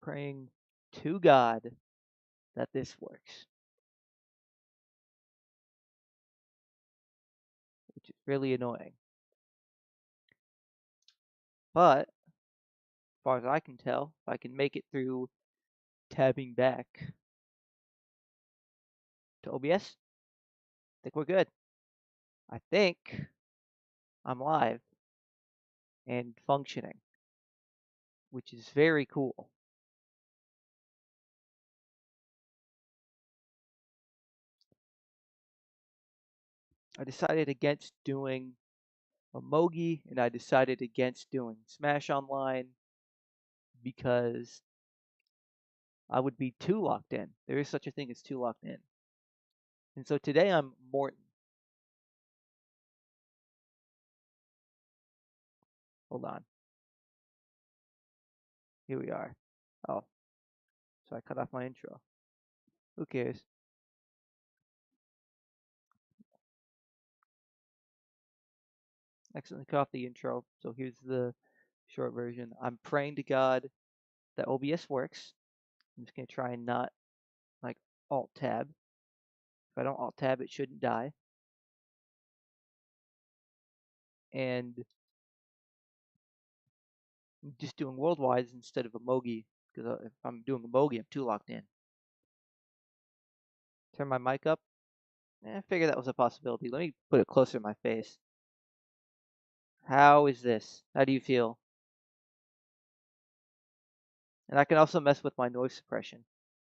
praying to God that this works, which is really annoying. But as far as I can tell, if I can make it through tabbing back to OBS, I think we're good. I think I'm live and functioning, which is very cool. I decided against doing Emoji, and I decided against doing Smash Online because I would be too locked in. There is such a thing as too locked in. And so today I'm Morton. Hold on. Here we are. Oh, so I cut off my intro. Who cares? Accidentally cut off the intro. So here's the short version. I'm praying to God that OBS works. I'm just going to try and not like alt tab. If I don't alt tab, it shouldn't die. And I'm just doing worldwide instead of emoji because if I'm doing emoji, I'm too locked in. Turn my mic up. I figured that was a possibility. Let me put it closer to my face. How is this? How do you feel? And I can also mess with my noise suppression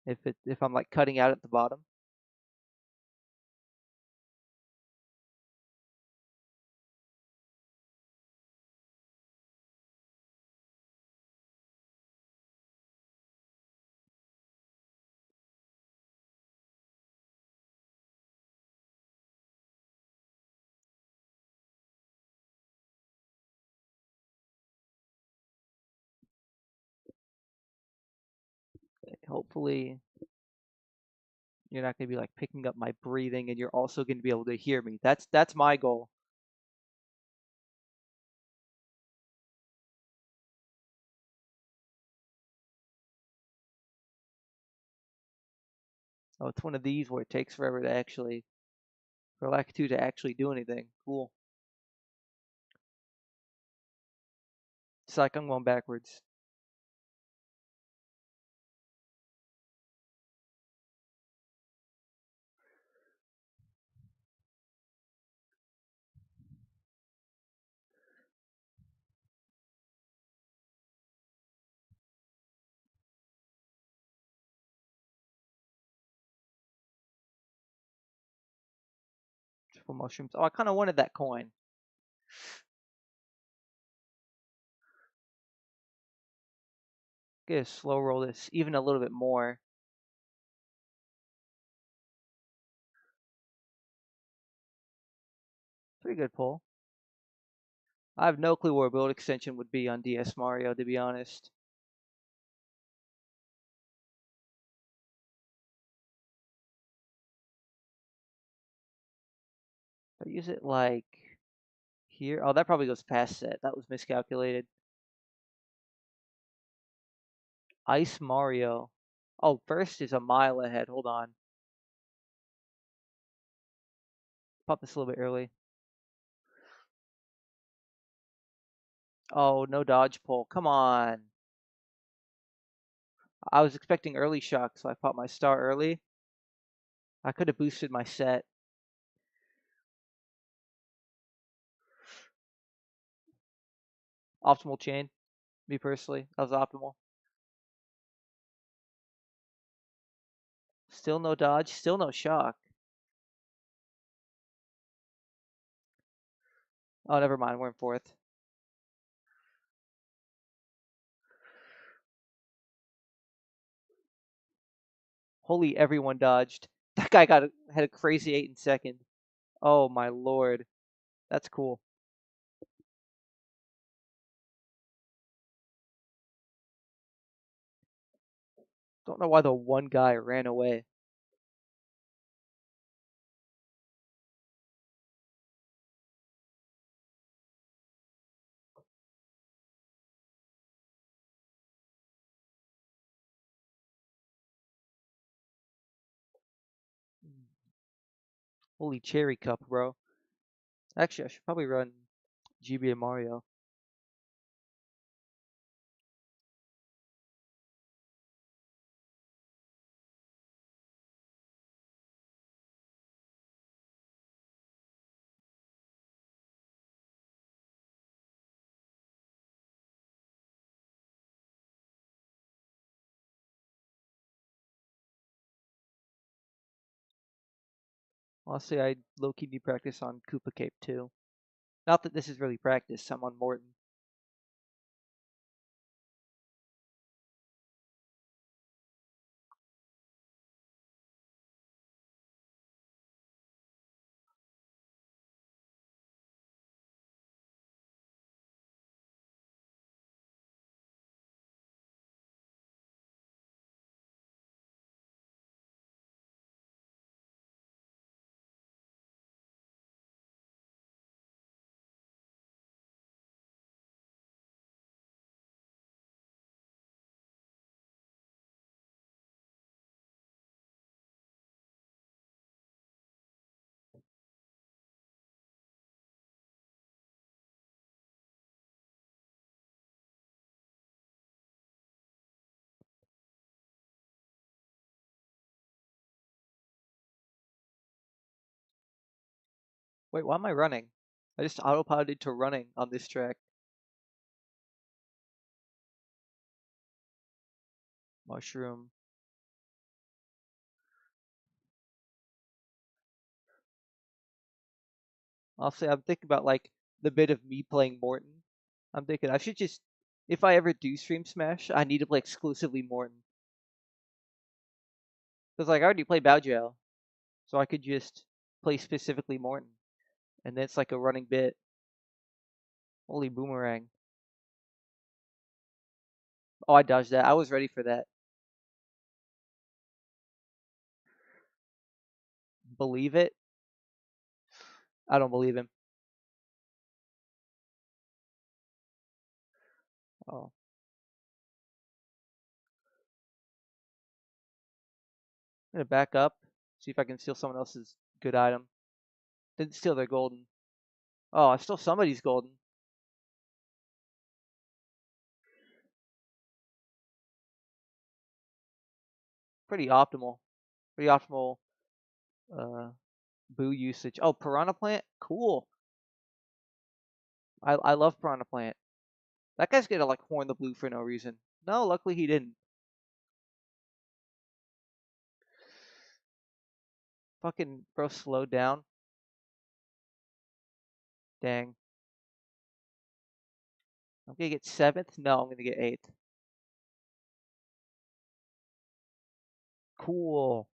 if I'm like cutting out at the bottom. Hopefully you're not going to be like picking up my breathing and you're also going to be able to hear me. That's my goal. Oh, it's one of these where it takes forever to actually, for lack of two, to actually do anything. Cool. It's like I'm going backwards. Triple mushrooms. Oh, I kind of wanted that coin. Gonna slow roll this even a little bit more. Pretty good pull. I have no clue where build extension would be on DS Mario, to be honest. If I use it like here. Oh, that probably goes past set. That was miscalculated. Ice Mario. Oh, first is a mile ahead. Hold on. Pop this a little bit early. Oh, no dodge pull. Come on. I was expecting early shock, so I popped my star early. I could have boosted my set. Optimal chain. Me personally. That was optimal. Still no dodge. Still no shock. Oh, never mind. We're in fourth. Holy, everyone dodged. That guy had a crazy 8 in second. Oh my lord. That's cool. Don't know why the one guy ran away. Holy cherry cup, bro. Actually, I should probably run GBA Mario. Honestly, I low-key need practice on Koopa Cape too. Not that this is really practice, I'm on Morton. Wait, why am I running? I just autopiloted to running on this track. Mushroom. Honestly, I'm thinking about like the bit of me playing Morton. I'm thinking I should just, if I ever do stream Smash, I need to play exclusively Morton. Because like I already play Baojiao, so I could just play specifically Morton. And then it's like a running bit. Holy boomerang. Oh, I dodged that. I was ready for that. Believe it? I don't believe him. Oh. I'm gonna back up, see if I can steal someone else's good item. Didn't steal their golden. Oh, I stole somebody's golden. Pretty optimal. Pretty optimal uh boo usage. Oh, piranha plant? Cool. I love piranha plant. That guy's gonna like horn the blue for no reason. No, luckily he didn't. Fucking bro slowed down. Dang. I'm gonna get 7th? No, I'm gonna get 8th. Cool.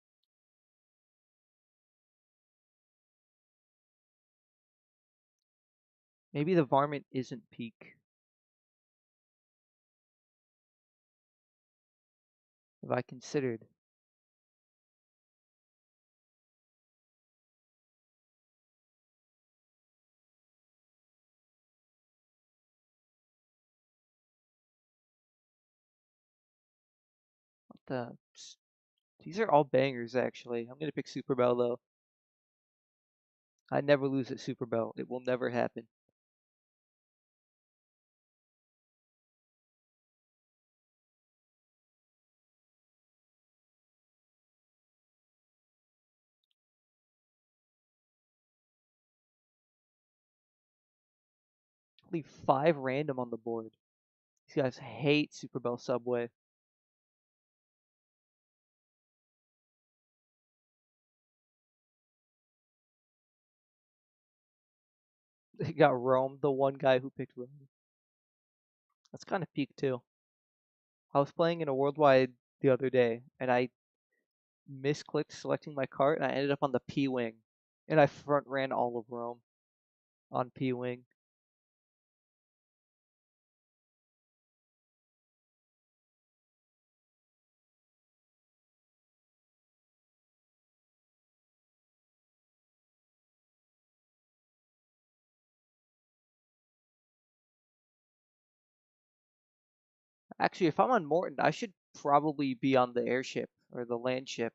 Maybe the varmint isn't peak. Have I considered? What the? These are all bangers, actually. I'm gonna pick Super Bell though. I never lose at Super Bell. It will never happen. Leave 5 random on the board. These guys hate Super Bell Subway. They got Rome, the one guy who picked Rome. That's kind of peak too. I was playing in a worldwide the other day, and I misclicked selecting my cart, and I ended up on the P wing, and I front ran all of Rome on P wing. Actually, if I'm on Morton, I should probably be on the airship or the land ship.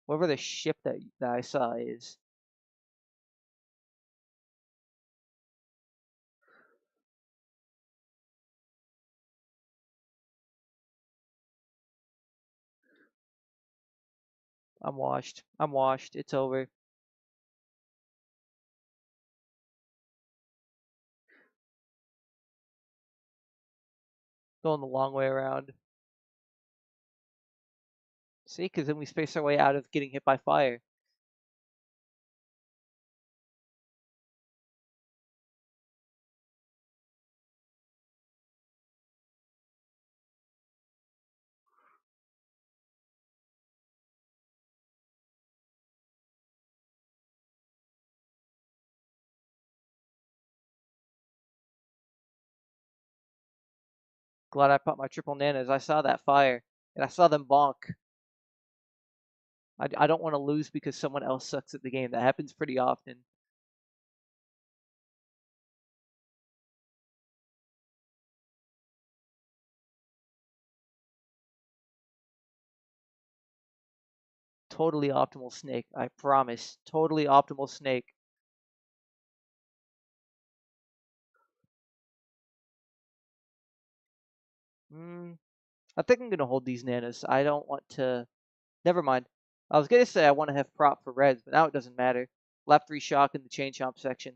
Whatever the ship that I saw is. I'm washed. I'm washed. It's over. Going the long way around. See, because then we space our way out of getting hit by fire. Glad I popped my triple nanas. I saw that fire, and I saw them bonk. I don't want to lose because someone else sucks at the game. That happens pretty often. Totally optimal snake. I promise. Totally optimal snake. I think I'm going to hold these nanas. I don't want to. Never mind. I was going to say I want to have prop for reds, but now it doesn't matter. Lap 3 shock in the chain chomp section.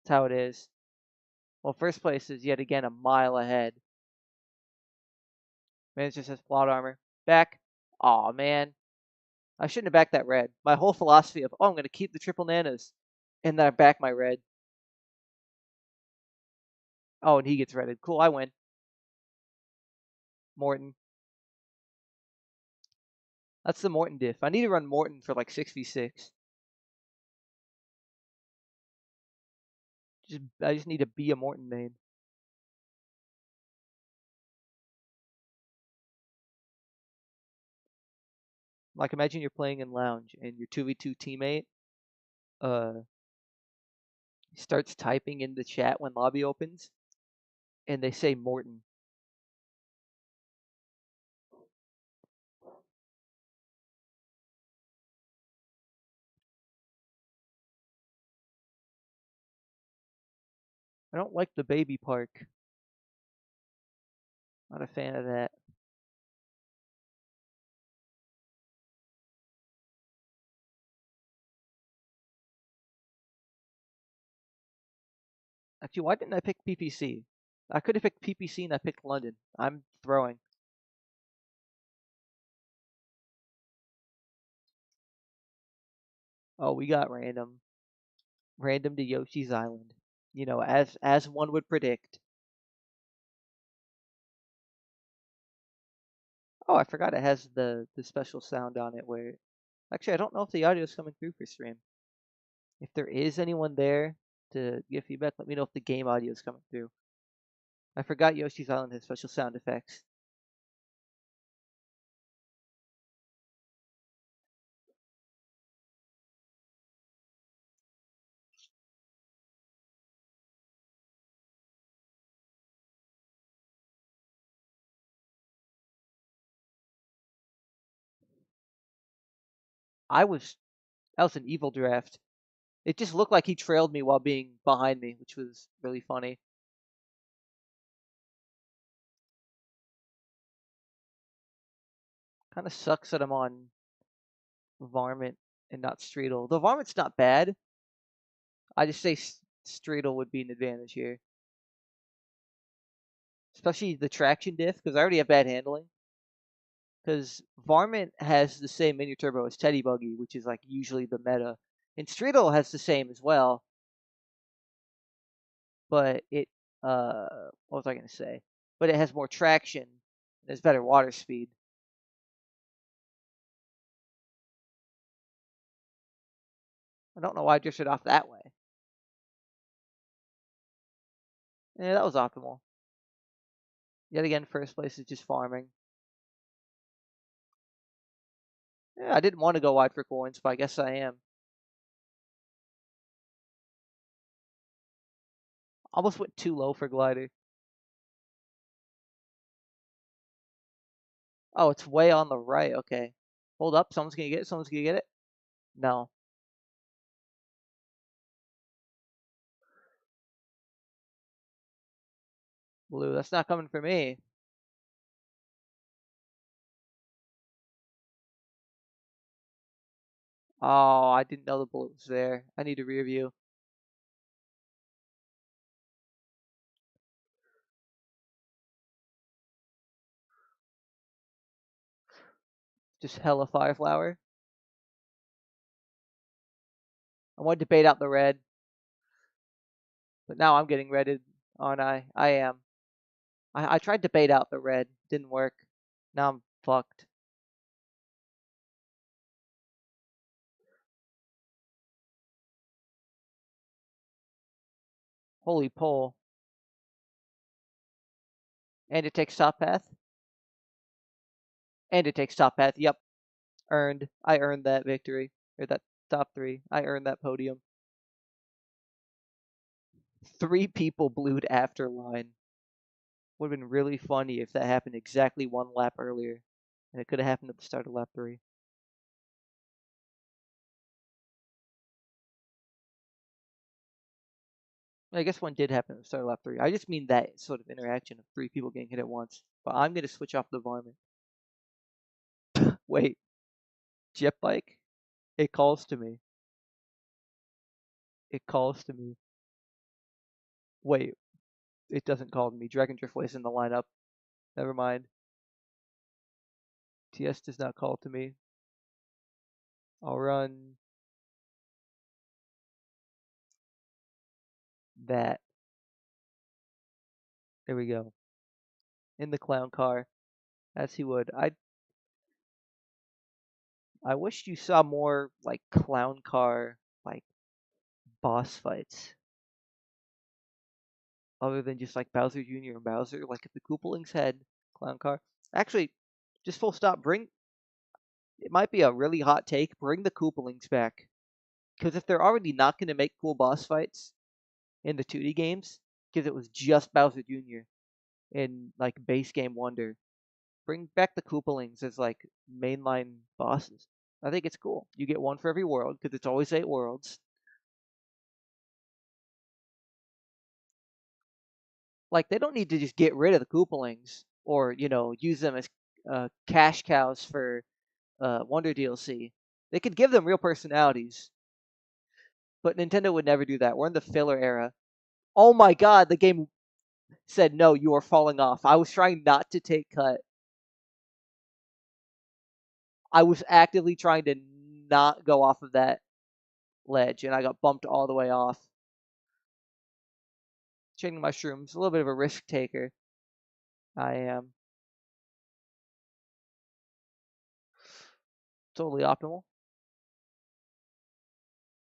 That's how it is. Well, first place is yet again a mile ahead. Man, it just has plot armor. Back. Aw, man. I shouldn't have backed that red. My whole philosophy of, oh, I'm going to keep the triple nanas. And then I back my red. Oh, and he gets redded. Cool, I win. Morton. That's the Morton diff. I need to run Morton for like 6v6. I just need to be a Morton main. Like imagine you're playing in lounge and your 2v2 teammate uh starts typing in the chat when lobby opens and they say Morton. I don't like the baby park. Not a fan of that. Actually, why didn't I pick PPC? I could have picked PPC and I picked London. I'm throwing. Oh, we got random. Random to Yoshi's Island. You know, as one would predict. Oh, I forgot it has the special sound on it where actually I don't know if the audio is coming through for stream. If there is anyone there to give feedback, let me know if the game audio is coming through. I forgot Yoshi's Island has special sound effects. That was an evil draft. It just looked like he trailed me while being behind me, which was really funny. Kind of sucks that I'm on Varmint and not Streetle. The Varmint's not bad. I just say Streetle would be an advantage here. Especially the traction diff, because I already have bad handling. Because Varmint has the same mini turbo as Teddy Buggy, which is like usually the meta. And Streetle has the same as well, but it what was I gonna say? But it has more traction and has better water speed. I don't know why I drifted off that way. Yeah, that was optimal. Yet again, first place is just farming. Yeah, I didn't want to go wide for coins, but I guess I am. Almost went too low for glider. Oh, it's way on the right. Okay. Hold up. Someone's gonna get it. Someone's gonna get it. No. Blue. That's not coming for me. Oh, I didn't know the bullet was there. I need a rear view. Just hella fire flower. I wanted to bait out the red, but now I'm getting redded, aren't I? I am. I tried to bait out the red. Didn't work. Now I'm fucked. Holy pole. And it takes top path. And it takes top path. Yep. Earned. I earned that victory. Or that top 3. I earned that podium. 3 people blued after line. Would have been really funny if that happened exactly 1 lap earlier. And it could have happened at the start of lap 3. I guess 1 did happen at the start of lap 3. I just mean that sort of interaction of 3 people getting hit at once. But I'm going to switch off the varmint. Wait. Jet bike? It calls to me. It calls to me. Wait. It doesn't call to me. Dragon Driftway's in the lineup. Never mind. TS does not call to me. I'll run that. There we go. In the clown car. As he would. I wish you saw more like clown car like boss fights. Other than just like Bowser Jr. and Bowser, like if the Koopaling's head clown car. Actually, just full stop, it might be a really hot take, bring the Koopalings back. Because if they're already not gonna make cool boss fights in the 2D games, because it was just Bowser Jr. in like base game Wonder. Bring back the Koopalings as like mainline bosses. I think it's cool. You get 1 for every world because it's always 8 worlds. Like they don't need to just get rid of the Koopalings or use them as cash cows for Wonder DLC. They could give them real personalities, but Nintendo would never do that. We're in the filler era. Oh my god, the game said no, you are falling off. I was trying not to take cut. I was actively trying to not go off of that ledge, and I got bumped all the way off. Chaining mushrooms, a little bit of a risk taker. I am. Totally optimal.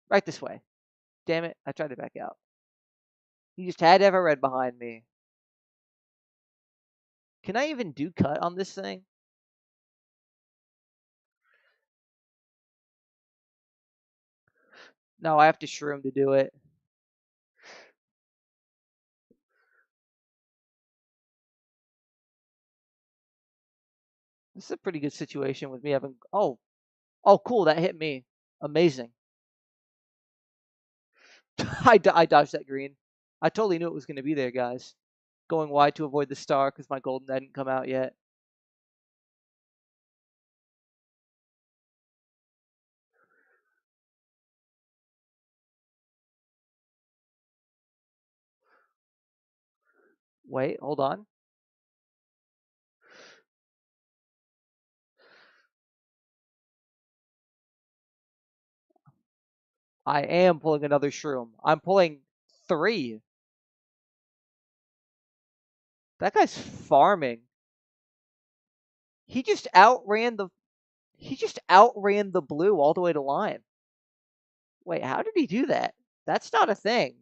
Right this way. Damn it, I tried to back out. You just had to have a red behind me. Can I even do cut on this thing? No, I have to shroom to do it. This is a pretty good situation with me having... Oh, cool, that hit me. Amazing. I dodged that green. I totally knew it was going to be there, guys. Going wide to avoid the star because my golden hadn't come out yet. Wait, hold on. I am pulling another shroom. I'm pulling 3. That guy's farming. He just outran the blue all the way to line. Wait, how did he do that? That's not a thing.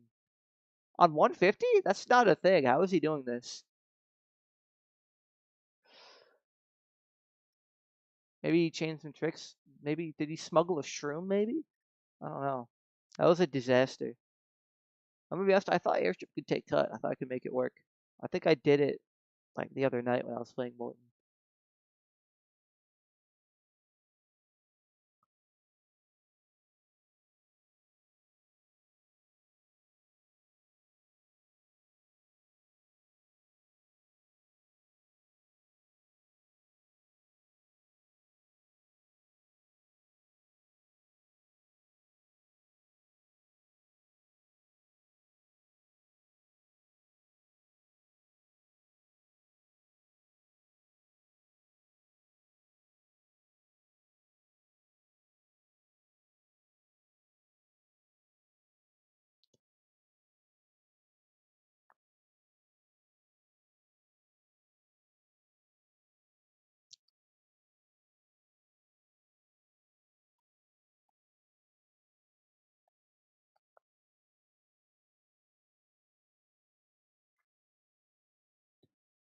On 150? That's not a thing. How is he doing this? Maybe he changed some tricks. Maybe did he smuggle a shroom maybe? I don't know. That was a disaster. I'm gonna be honest, I thought airstrip could take cut. I thought I could make it work. I think I did it like the other night when I was playing Morton.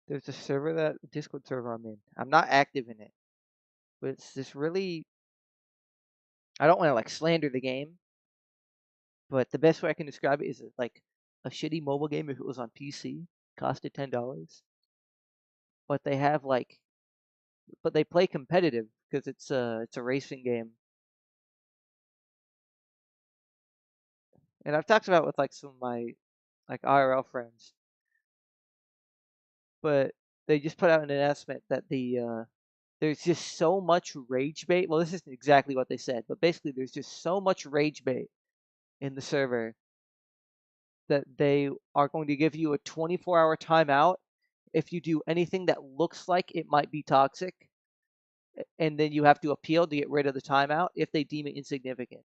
There's a server Discord server I'm in. I'm not active in it, but it's this really. I don't want to like slander the game, but the best way I can describe it is like a shitty mobile game if it was on PC, costed $10. But they have like, but they play competitive because it's a racing game. And I've talked about it with like some of my like IRL friends, but they just put out an announcement that there's just so much rage bait. Well, this isn't exactly what they said, but basically there's just so much rage bait in the server that they are going to give you a 24-hour timeout if you do anything that looks like it might be toxic, and then you have to appeal to get rid of the timeout if they deem it insignificant.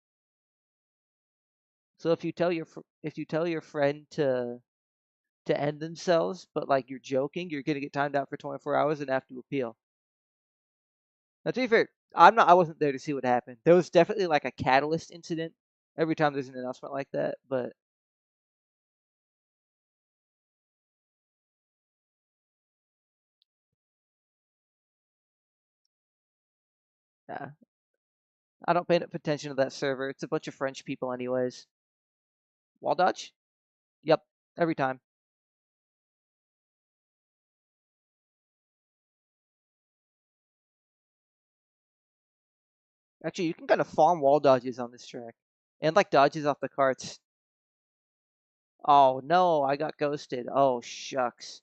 So if you tell your friend to end themselves, but like you're joking, you're gonna get timed out for 24 hours and have to appeal. Now, to be fair, I wasn't there to see what happened. There was definitely like a catalyst incident every time there's an announcement like that, but yeah, I don't pay enough attention to that server. It's a bunch of French people, anyways. Wall dodge? Yep, every time. Actually, you can kind of farm wall dodges on this track, and like dodges off the carts. Oh no, I got ghosted. Oh shucks.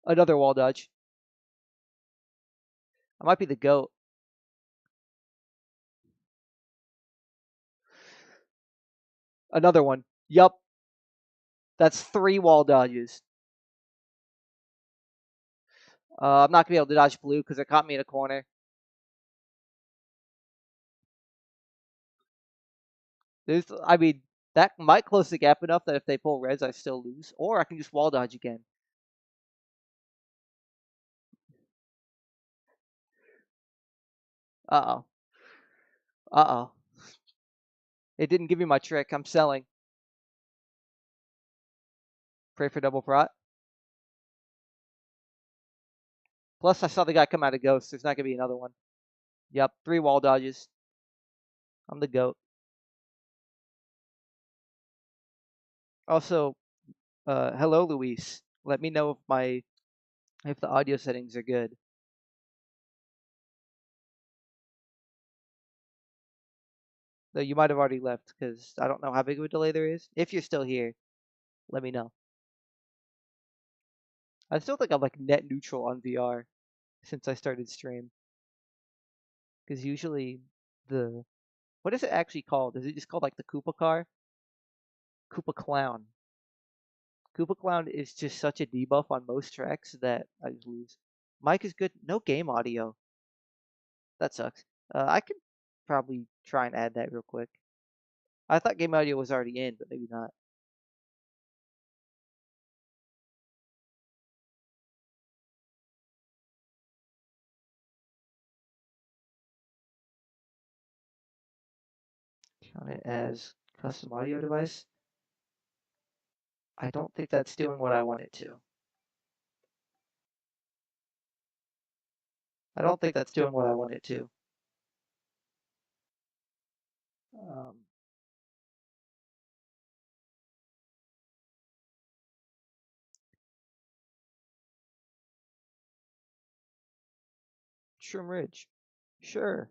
Another wall dodge. I might be the goat. Another one. Yup, that's 3 wall dodges. I'm not gonna be able to dodge blue because it caught me in a corner. I mean, that might close the gap enough that if they pull reds, I still lose, or I can just wall dodge again. Uh oh. Uh oh. It didn't give me my trick. I'm selling. Pray for double prot. Plus, I saw the guy come out of ghost. There's not gonna be another one. Yep, 3 wall dodges. I'm the goat. Also, hello, Luis. Let me know if the audio settings are good. Though you might have already left because I don't know how big of a delay there is. If you're still here, let me know. I still think I'm like net neutral on VR since I started stream because usually the what is it actually called? Is it just called like the Koopa car? Koopa clown. Koopa clown is just such a debuff on most tracks that I just lose. Mic is good. No game audio. That sucks. I could probably try and add that real quick. I thought game audio was already in, but maybe not. Count it as custom audio device. I don't think that's doing what I want it to. I don't think that's doing what I want it to. Um, Shroom Ridge. Sure.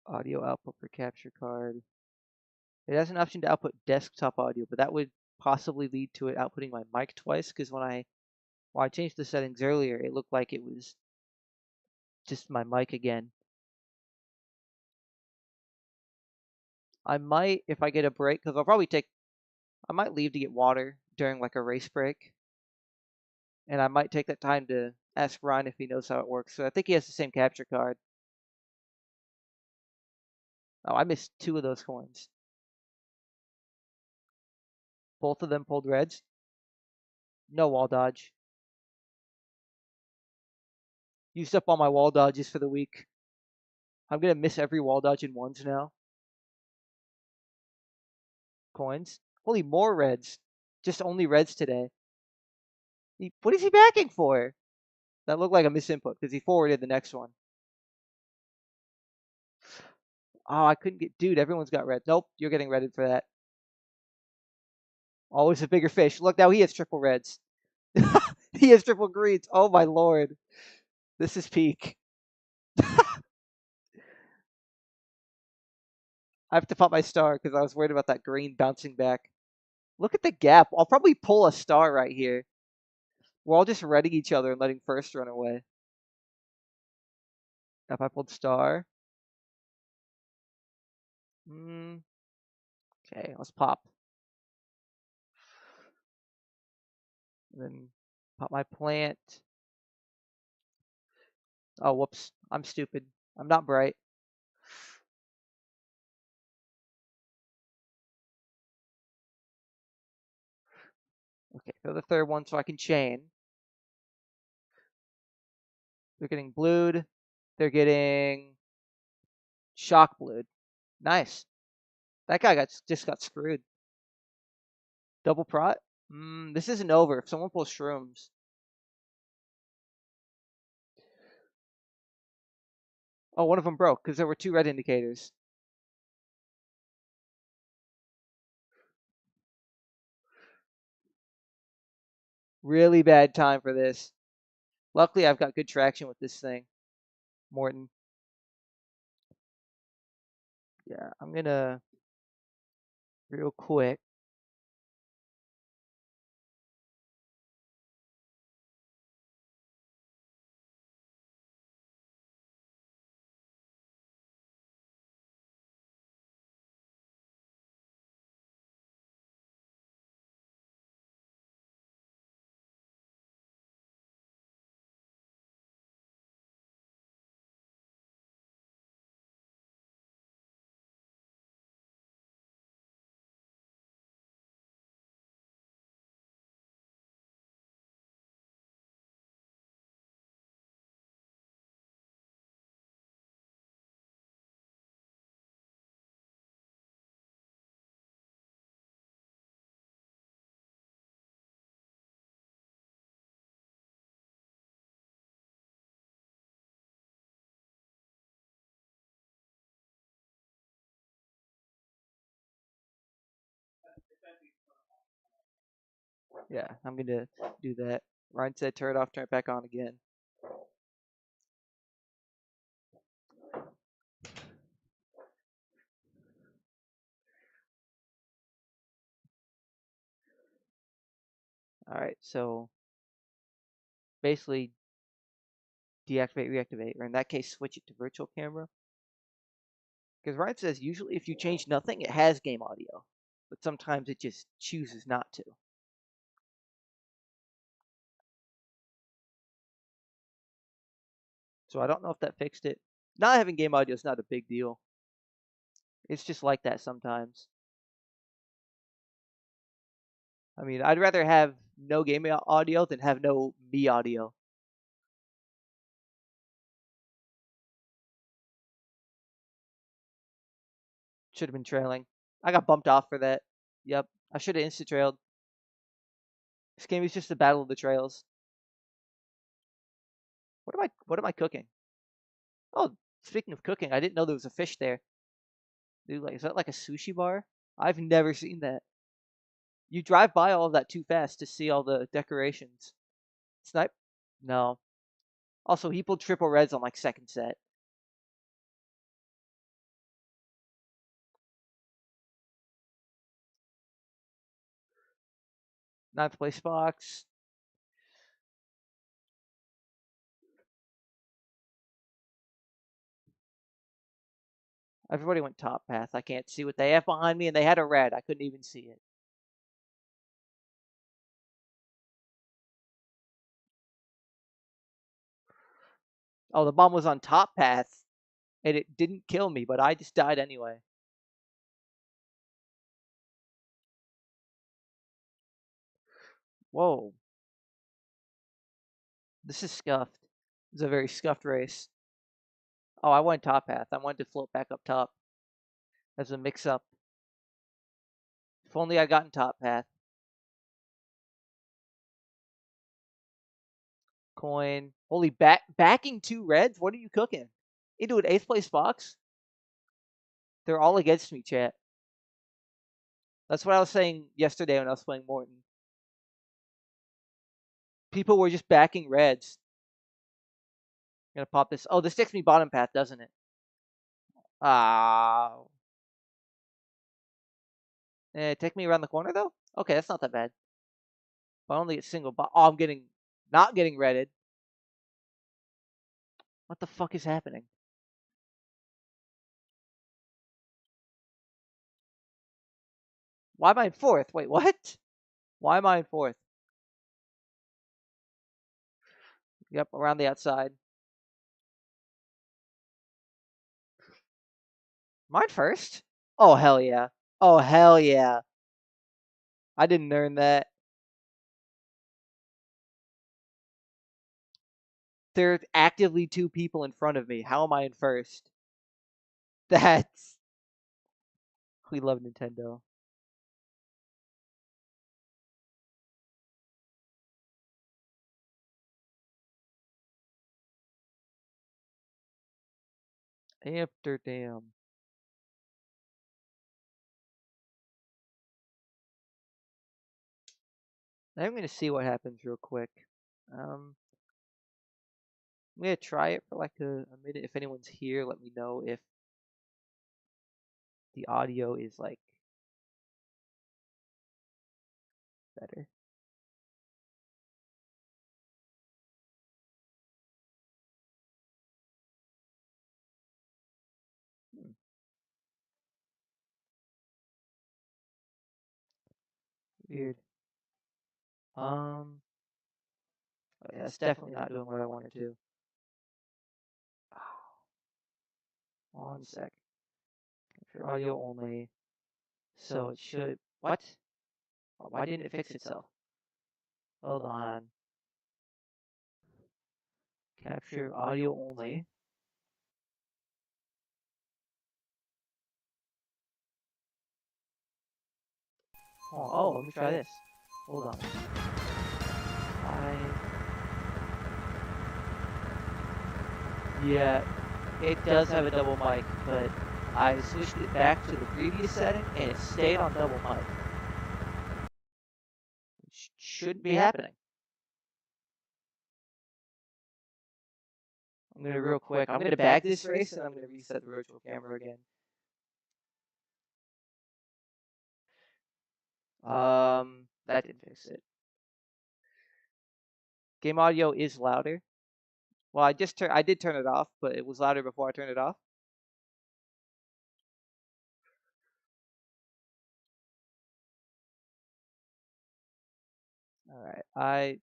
Audio output for capture card. It has an option to output desktop audio, but that would possibly lead to it outputting my mic twice because when I changed the settings earlier, it looked like it was just my mic again. I might, if I get a break, because I might leave to get water during like a race break, and I might take that time to ask Ryan if he knows how it works. So I think he has the same capture card. Oh, I missed 2 of those coins. Both of them pulled reds. No wall dodge. Used up all my wall dodges for the week. I'm gonna miss every wall dodge in ones now. Coins. Holy, more reds. Just only reds today. What is he backing for? That looked like a misinput because he forwarded the next one. Oh, I couldn't get... Dude, everyone's got red. Nope, you're getting redded for that. Always a bigger fish. Look, now he has triple reds. He has triple greens. Oh, my lord. This is peak. I have to pop my star because I was worried about that green bouncing back. Look at the gap. I'll probably pull a star right here. We're all just redding each other and letting first run away. If I pulled star. Okay, let's pop. And then pop my plant. Oh, whoops. I'm stupid. I'm not bright. Okay, throw the third one so I can chain. They're getting blued. They're getting shock blued. Nice. That guy just got screwed. Double prot? This isn't over. If someone pulls shrooms. Oh, one of them broke because there were 2 red indicators. Really bad time for this. Luckily, I've got good traction with this thing. Morton. Yeah, I'm gonna real quick. Yeah, I'm gonna do that. Ryan said turn it off, turn it back on again. All right, so basically deactivate, reactivate, or in that case, switch it to virtual camera. Because Ryan says usually if you change nothing, it has game audio, but sometimes it just chooses not to. So I don't know if that fixed it. Not having game audio is not a big deal. It's just like that sometimes. I mean, I'd rather have no game audio than have no me audio. Should have been trailing. I got bumped off for that. Yep, I should have insta trailed. This game is just a battle of the trails. What am I cooking? Oh, speaking of cooking, I didn't know there was a fish there. Dude, like, is that like a sushi bar? I've never seen that. You drive by all of that too fast to see all the decorations. Snipe? No. Also, he pulled triple reds on like second set. Ninth place box. Everybody went top path. I can't see what they have behind me, and they had a red. I couldn't even see it. Oh, the bomb was on top path, and it didn't kill me, but I just died anyway. Whoa. This is scuffed. It's a very scuffed race. Oh, I went top path. I wanted to float back up top as a mix-up. If only I'd gotten top path. Coin. Holy backing 2 reds? What are you cooking? Into an 8th place box? They're all against me, chat. That's what I was saying yesterday when I was playing Morton. People were just backing reds. I'm gonna pop this. Oh, this takes me bottom path, doesn't it? Ah. Take me around the corner, though? Okay, that's not that bad. But I only get single Oh, I'm not getting redded. What the fuck is happening? Why am I in 4th? Wait, what? Why am I in 4th? Yep, around the outside. Mine first? Oh, hell yeah. Oh, hell yeah. I didn't earn that. There are actively 2 people in front of me. How am I in first? That's... We love Nintendo. Amsterdam. I'm going to see what happens real quick. I'm going to try it for like a minute. If anyone's here, let me know if the audio is like better. Weird. Yeah, it's definitely not doing what I wanted to. One sec. For audio only. So it should. What? Why didn't it fix itself? Hold on. Capture audio only. Oh, let me try this. Hold on. Yeah, it does have a double mic, but I switched it back to the previous setting and it stayed on double mic. Shouldn't be happening. I'm gonna real quick. I'm gonna back this race and I'm gonna reset the virtual camera again. That didn't fix it. Game audio is louder. Well, I did turn it off, but it was louder before I turned it off. All right,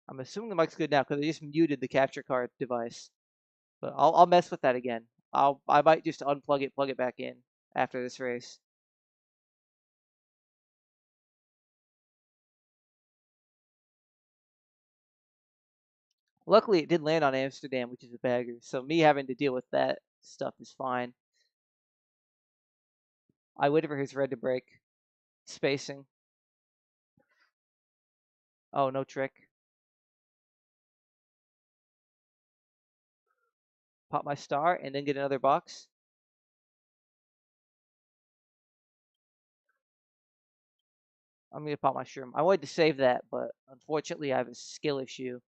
I'm assuming the mic's good now because I just muted the capture card device. But I'll mess with that again. I might just unplug it, plug it back in after this race. Luckily, it did land on Amsterdam, which is a bagger. So me having to deal with that stuff is fine. I waited for his red to break. Spacing. Oh, no trick. Pop my star and then get another box. I'm going to pop my shroom. I wanted to save that, but unfortunately I have a skill issue.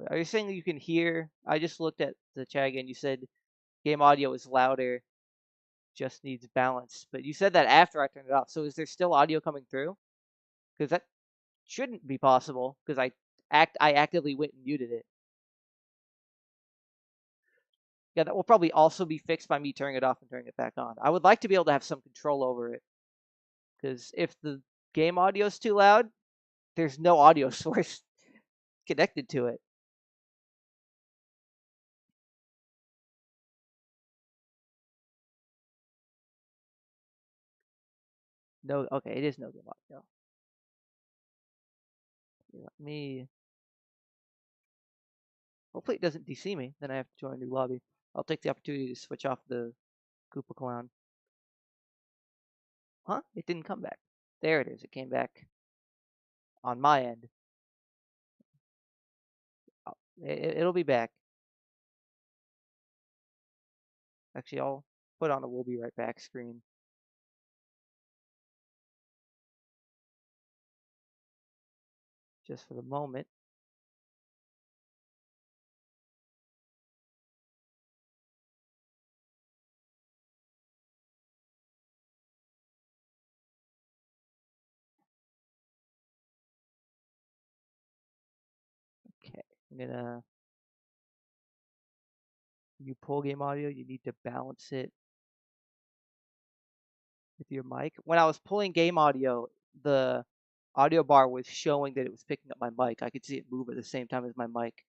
Are you saying you can hear? I just looked at the chat again. You said game audio is louder, just needs balance. But you said that after I turned it off. So is there still audio coming through? Because that shouldn't be possible. Because I actively went and muted it. Yeah, that will probably also be fixed by me turning it off and turning it back on. I would like to be able to have some control over it. Because if the game audio is too loud, there's no audio source. connected to it. No, okay, it is no game audio. Let me. Hopefully it doesn't DC me. Then I have to join a new lobby. I'll take the opportunity to switch off the Koopa Clown. Huh? It didn't come back. There it is. It came back on my end. Oh, it'll be back. Actually, I'll put on a "we'll be right back" screen. Just for the moment. Okay, I'm gonna. You pull game audio, you need to balance it with your mic. When I was pulling game audio, the audio bar was showing that it was picking up my mic. I could see it move at the same time as my mic.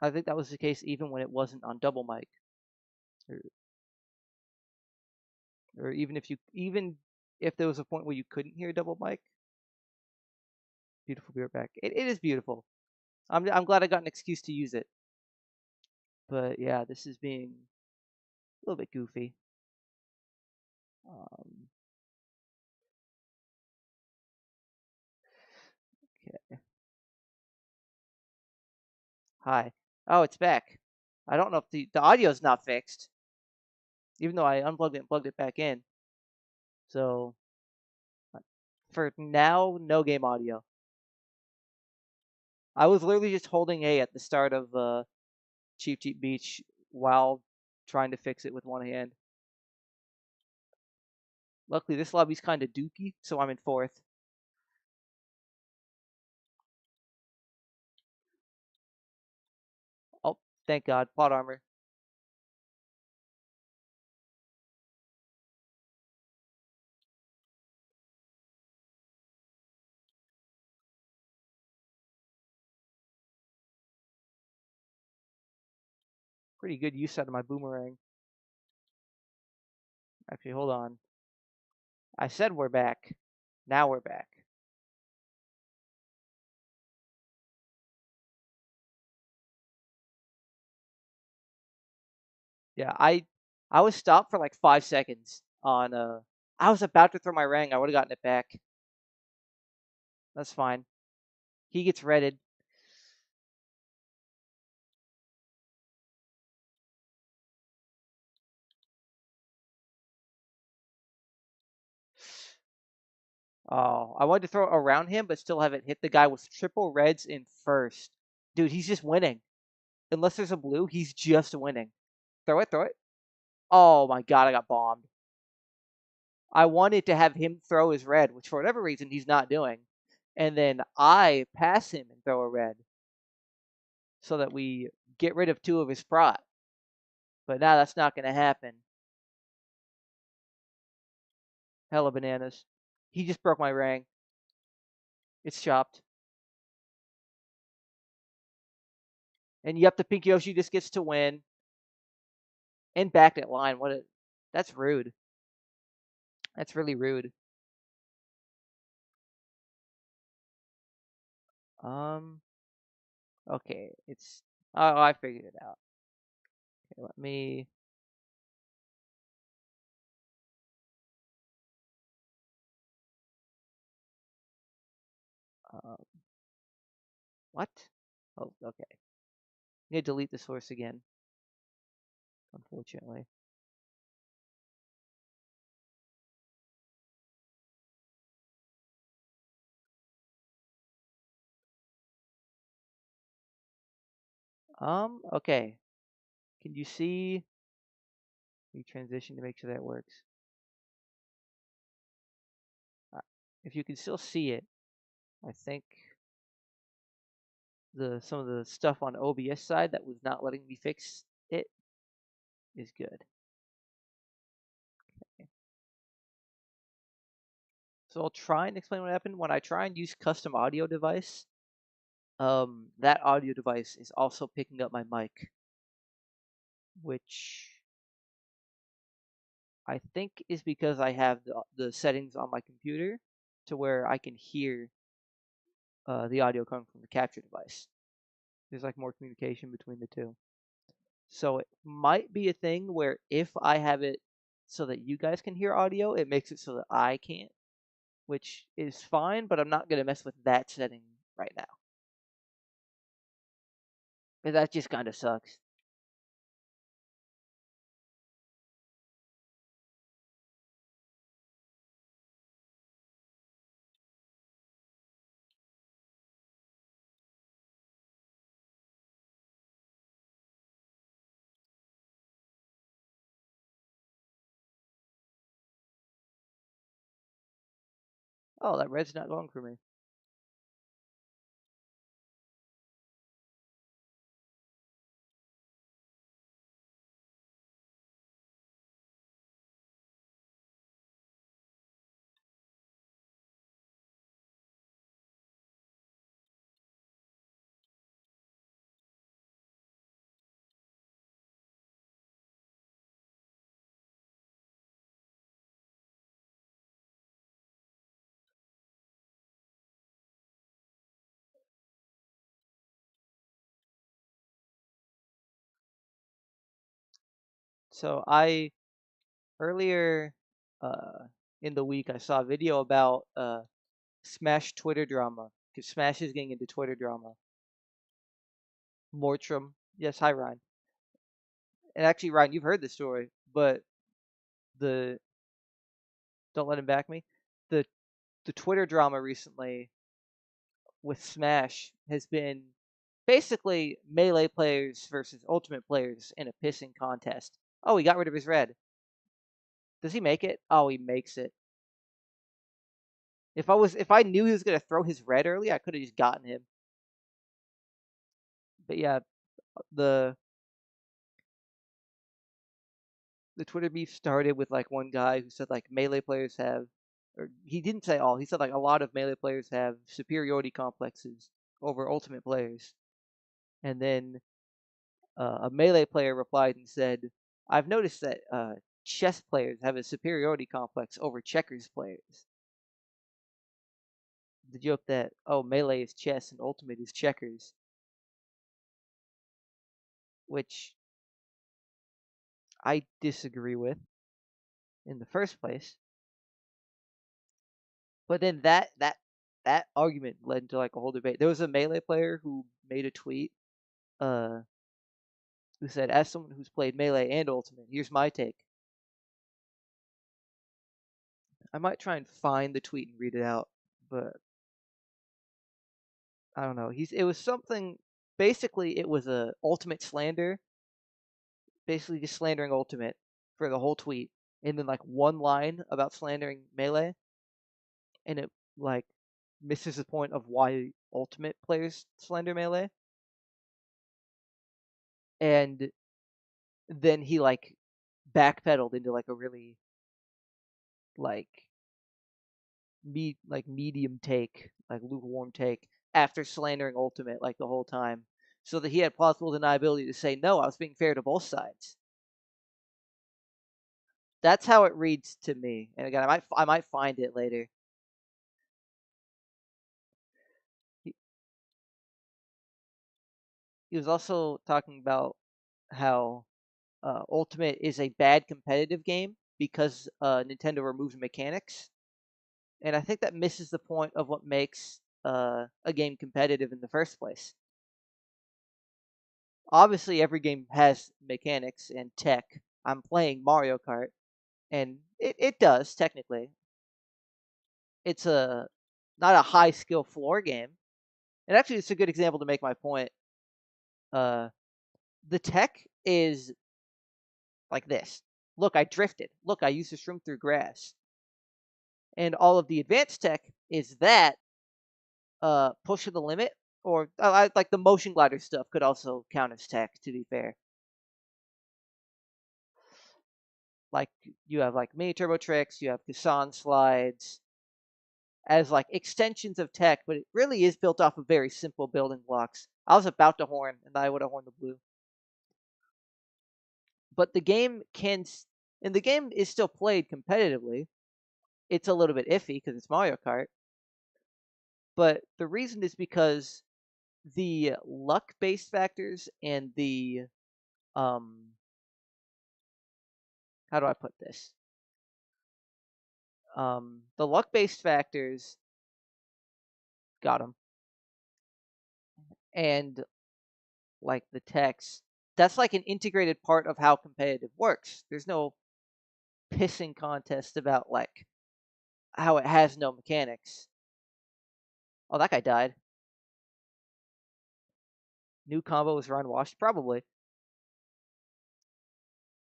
I think that was the case even when it wasn't on double mic. Or even if there was a point where you couldn't hear double mic. Beautiful beer back. It is beautiful. I'm glad I got an excuse to use it. But yeah, this is being a little bit goofy. Okay. Hi. Oh, it's back. I don't know if the audio's not fixed, even though I unplugged it and plugged it back in. So for now, no game audio. I was literally just holding A at the start of Cheap Cheap Beach while trying to fix it with one hand. Luckily, this lobby's kind of dookie, so I'm in fourth. Oh, thank God. Plot armor. Pretty good use out of my boomerang. Actually, hold on. I said we're back. Now we're back. Yeah, I was stopped for like 5 seconds on I was about to throw my ring. I would have gotten it back. That's fine. He gets redded. Oh, I wanted to throw it around him, but still have it hit the guy with triple reds in first. Dude, he's just winning. Unless there's a blue, he's just winning. Throw it, throw it. Oh my God, I got bombed. I wanted to have him throw his red, which for whatever reason he's not doing. And then I pass him and throw a red so that we get rid of 2 of his prot. But now that's not going to happen. Hella bananas. He just broke my ring. It's chopped. And yep, the Pink Yoshi just gets to win. And backed at line. That's rude. That's really rude. Okay, it's I figured it out. Okay, let me um, what? Oh, okay. I'm gonna delete the source again. Unfortunately. Okay. Can you see the transition to make sure that works? Uh, if you can still see it, I think some of the stuff on OBS side that was not letting me fix it is good. Okay. So I'll try and explain what happened. When I try and use custom audio device, that audio device is also picking up my mic, which I think is because I have the settings on my computer to where I can hear the audio coming from the capture device. There's like more communication between the two. So it might be a thing where if I have it so that you guys can hear audio, it makes it so that I can't, which is fine, but I'm not going to mess with that setting right now. Because that just kind of sucks. Oh, that red's not going for me. So earlier uh, in the week, I saw a video about Smash Twitter drama. Because Smash is getting into Twitter drama. Mortram. Yes, hi, Ryan. And actually, Ryan, you've heard the story, but the don't let him back me. The the Twitter drama recently with Smash has been basically melee players versus ultimate players in a pissing contest. Oh, he got rid of his red. Does he make it? Oh, he makes it. If I knew he was gonna throw his red early, I could have just gotten him. But yeah, the the Twitter beef started with like one guy who said like melee players have, or he didn't say all. He said like a lot of melee players have superiority complexes over ultimate players, and then a melee player replied and said, "I've noticed that chess players have a superiority complex over checkers players." The joke that oh melee is chess and ultimate is checkers, which I disagree with in the first place. But then that argument led into like a whole debate. There was a melee player who made a tweet, uh, who said, "As someone who's played melee and ultimate, here's my take." I might try and find the tweet and read it out, but I don't know. It was something. Basically, it was a ultimate slander. Basically, just slandering ultimate for the whole tweet, and then like one line about slandering melee, and it like misses the point of why ultimate players slander melee. And then he like backpedaled into like a really like medium take, like lukewarm take after slandering ultimate like the whole time, so that he had plausible deniability to say no, I was being fair to both sides. That's how it reads to me. And again, I might find it later. He, he was also talking about how Ultimate is a bad competitive game because Nintendo removes mechanics, and I think that misses the point of what makes a game competitive in the first place. Obviously, every game has mechanics and tech. I'm playing Mario Kart, and it does technically. It's a not a high skill floor game, and actually, it's a good example to make my point. Uh, the tech is like this. Look, I drifted. Look, I used to shroom through grass. And all of the advanced tech is that push to the limit, or like the motion glider stuff could also count as tech. To be fair, like you have like mini turbo tricks, you have Kassan slides, as like extensions of tech, but it really is built off of very simple building blocks. I was about to horn, and I would have horned the blue. But the game and the game is still played competitively. It's a little bit iffy because it's Mario Kart, but the reason is because the luck-based factors and the how do I put this? The luck-based factors got them, and like the text, that's like an integrated part of how competitive works. There's no pissing contest about like how it has no mechanics. Oh, that guy died. New combo was run washed, probably.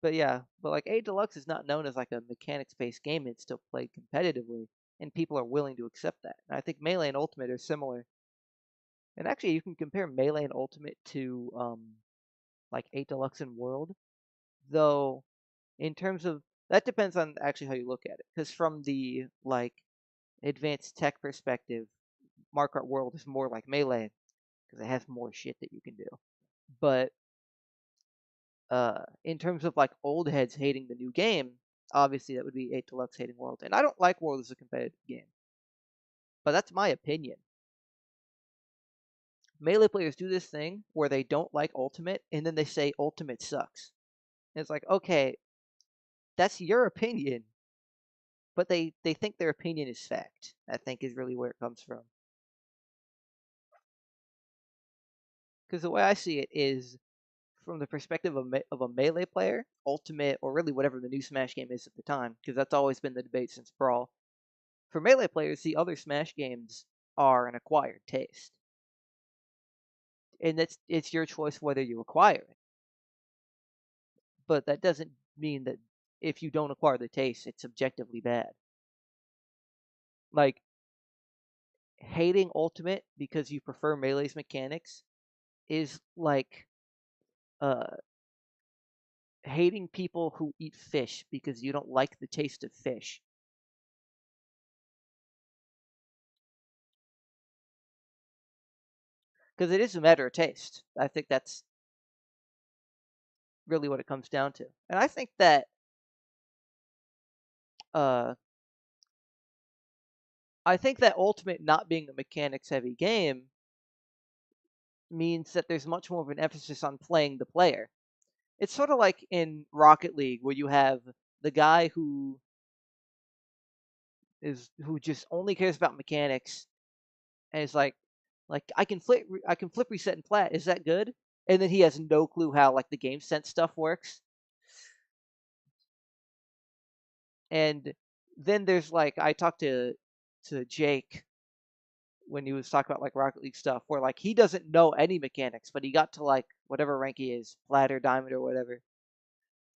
But yeah, but like A Deluxe is not known as like a mechanics-based game. It's still played competitively, and people are willing to accept that. And I think Melee and Ultimate are similar. And actually, you can compare Melee and Ultimate to like 8 Deluxe and World, though in terms of that depends on actually how you look at it. Because from the like advanced tech perspective, Mario Kart World is more like Melee because it has more shit that you can do. But in terms of like old heads hating the new game, obviously that would be 8 Deluxe hating World. And I don't like World as a competitive game, but that's my opinion. Melee players do this thing where they don't like Ultimate and then they say Ultimate sucks. And it's like, okay, that's your opinion, but they think their opinion is fact. I think is really where it comes from. Because the way I see it is from the perspective of a Melee player, Ultimate, or really whatever the new Smash game is at the time, because that's always been the debate since Brawl. For Melee players, the other Smash games are an acquired taste. And it's your choice whether you acquire it. But that doesn't mean that if you don't acquire the taste, it's objectively bad. Like, hating Ultimate because you prefer Melee's mechanics is like hating people who eat fish because you don't like the taste of fish. Because it is a matter of taste. I think that's really what it comes down to. And uh, I think that Ultimate not being a mechanics heavy game means that there's much more of an emphasis on playing the player. It's sort of like in Rocket League where you have the guy who just only cares about mechanics and is like I can flip reset and plat. Is that good? And then he has no clue how like the game sense stuff works. And then there's like I talked to Jake when he was talking about like Rocket League stuff, where like he doesn't know any mechanics, but he got to like whatever rank he is, plat or diamond or whatever,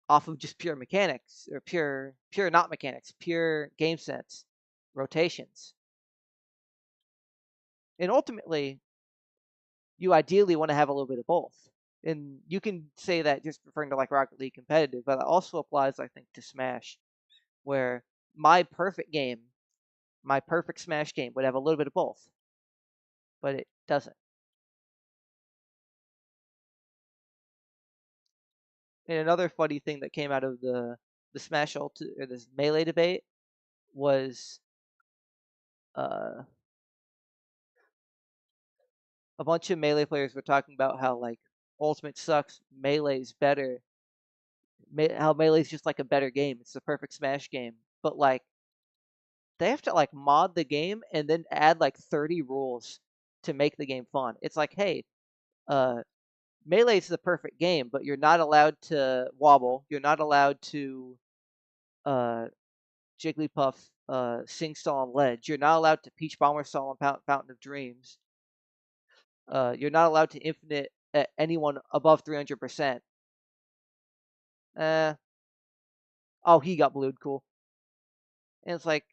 off of just pure mechanics or pure not mechanics, pure game sense, rotations. And ultimately, you ideally want to have a little bit of both. And you can say that just referring to like Rocket League competitive, but it also applies, I think, to Smash, where my perfect game, my perfect Smash game would have a little bit of both, but it doesn't. And another funny thing that came out of the Smash or this Melee debate was uh, a bunch of Melee players were talking about how like Ultimate sucks, Melee's better, how Melee's just like a better game. It's the perfect Smash game, but like they have to like mod the game and then add like 30 rules to make the game fun. It's like, hey, uh, Melee's the perfect game, but you're not allowed to wobble. You're not allowed to uh, Jigglypuff sing stall on ledge. You're not allowed to Peach Bomber stall on Fountain of Dreams. You're not allowed to infinite anyone above 300%. Uh, oh, he got blued. Cool. And it's like,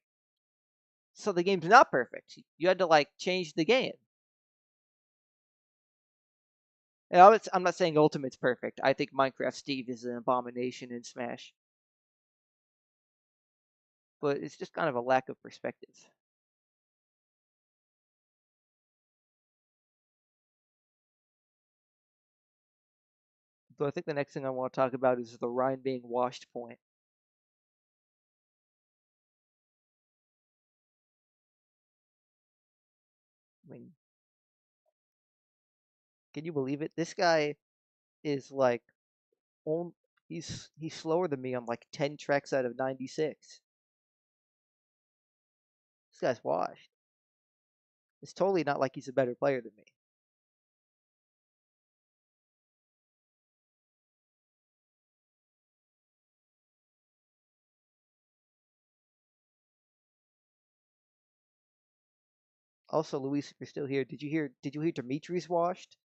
so the game's not perfect. You had to like change the game. And I'm not saying Ultimate's perfect. I think Minecraft Steve is an abomination in Smash. But it's just kind of a lack of perspective. So I think the next thing I want to talk about is the Ryan being washed point. I mean, can you believe it? This guy is like, on, he's slower than me on like 10 tracks out of 96. This guy's washed. It's totally not like he's a better player than me. Also, Luis, if you're still here, did you hear Dimitri's washed?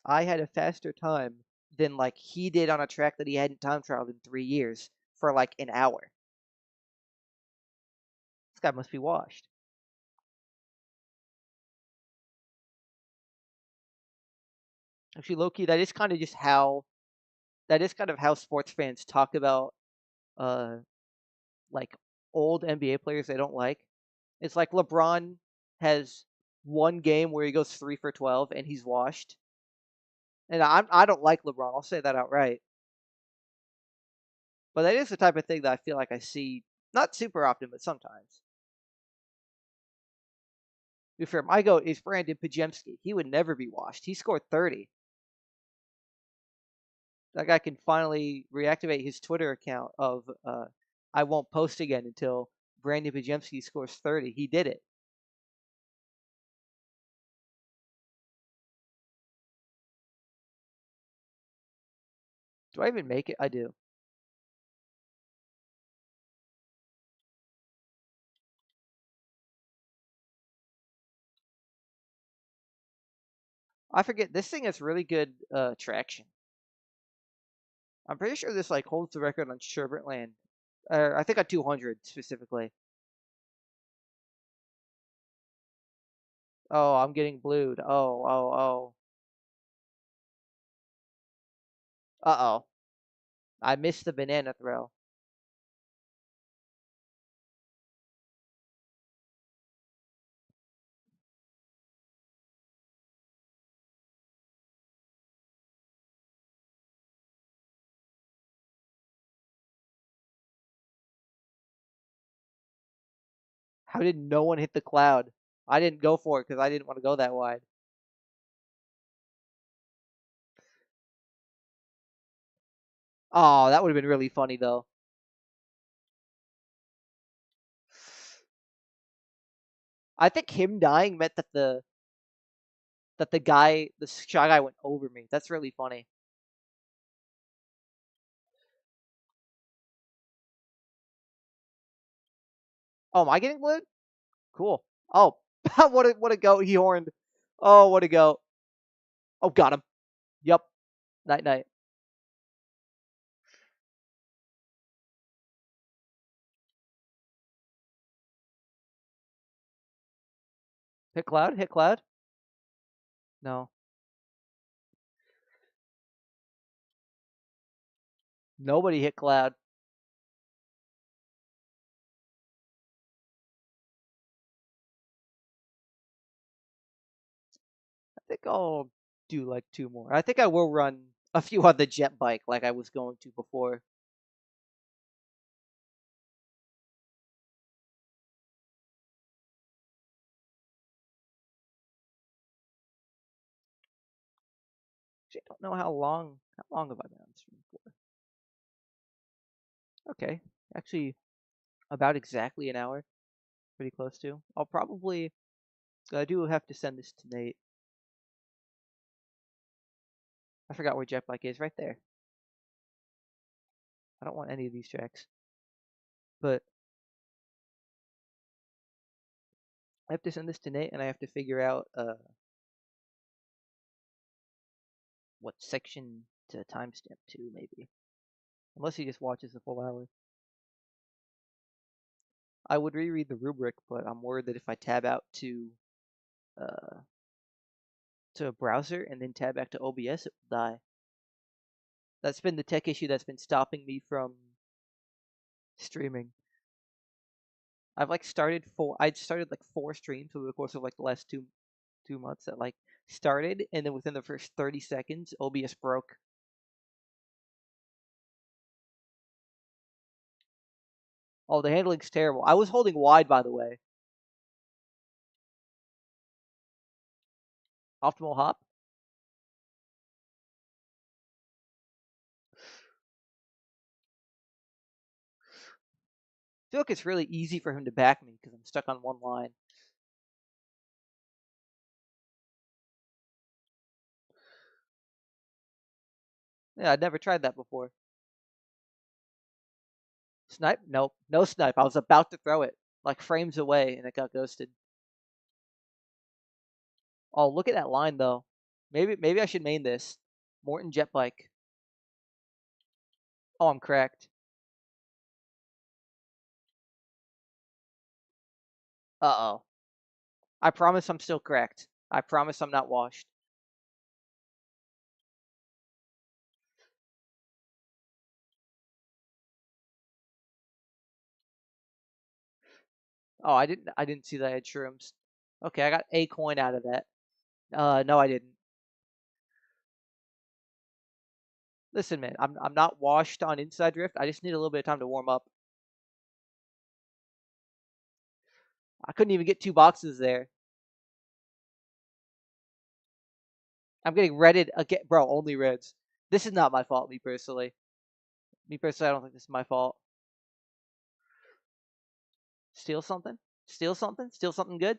I had a faster time than like he did on a track that he hadn't time trialed in 3 years for like an hour. This guy must be washed. Actually, Loki, that is kind of how sports fans talk about uh like old NBA players they don't like. It's like LeBron has one game where he goes 3 for 12 and he's washed. And I don't like LeBron. I'll say that outright. But that is the type of thing that I feel like I see not super often, but sometimes. To be fair, my goat is Brandon Pajemski. He would never be washed. He scored 30. That guy can finally reactivate his Twitter account of I won't post again until Brandon Pajemski scores 30. He did it. Do I even make it? I do. I forget. This thing has really good traction. I'm pretty sure this like holds the record on Sherbert Land. I think on 200 specifically. Oh, I'm getting blued. Oh. Uh-oh. I missed the banana throw. How did no one hit the cloud? I didn't go for it because I didn't want to go that wide. Oh, that would have been really funny though. I think him dying meant that the shy guy went over me. That's really funny. Oh, am I getting blued? Cool. Oh, what a goat he horned. Oh, what a goat. Oh, got him. Yep. Night night. Hit cloud. Hit cloud. No. Nobody hit cloud. I think I'll do like two more. I think I will run a few on the jet bike like I was going to before. Actually, I don't know how long have I been on stream for? Okay. Actually, about exactly an hour. Pretty close to. I'll probably I do have to send this to Nate. I forgot where jet bike is. Right there. I don't want any of these tracks. But I have to send this to Nate and I have to figure out what section to timestamp to maybe. Unless he just watches the full hour. I would reread the rubric, but I'm worried that if I tab out uh, to a browser and then tab back to OBS, it will die. That's been the tech issue that's been stopping me from streaming. I'd started like 4 streams over the course of like the last two months that like started, and then within the first 30 seconds, OBS broke. Oh, the handling's terrible. I was holding wide, by the way. Optimal hop. I feel like it's really easy for him to back me because I'm stuck on one line. Yeah, I'd never tried that before. Snipe? Nope. No snipe. I was about to throw it, like frames away, and it got ghosted. Oh, look at that line, though. Maybe I should main this. Morton jet bike. Oh, I'm correct. Uh-oh. I promise I'm still correct. I promise I'm not washed. Oh, I didn't see that I had shrooms. Okay, I got a coin out of that. No, I didn't. Listen, man, I'm not washed on inside drift. I just need a little bit of time to warm up. I couldn't even get 2 boxes there. I'm getting redded again, bro. Only reds. This is not my fault, me personally. I don't think this is my fault. Steal something? Steal something? Steal something good?